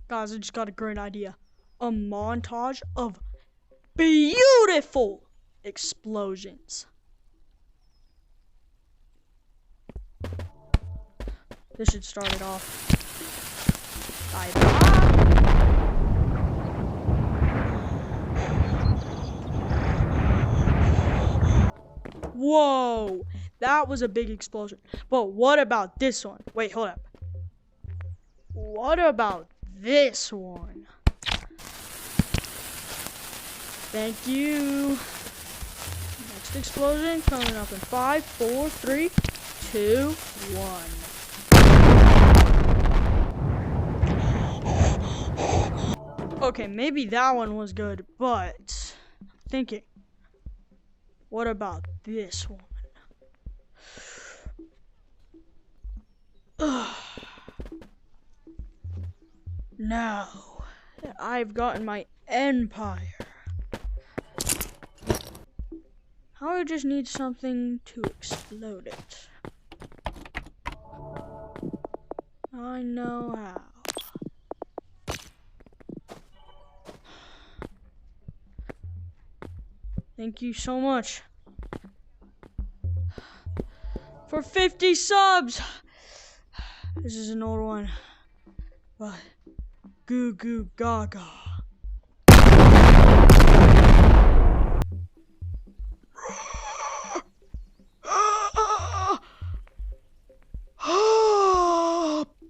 Guys, I just got a great idea. A montage of beautiful explosions. This should start it off. Bye-bye. Whoa, that was a big explosion. But what about this one? Wait, hold up. What about this one? Thank you. Next explosion coming up in 5, 4, 3, 2, 1. Okay, maybe that one was good, but thinking. What about this one? Now that I've gotten my empire, now I just need something to explode it. I know how. Thank you so much for 50 subs. This is an old one, but goo goo gaga.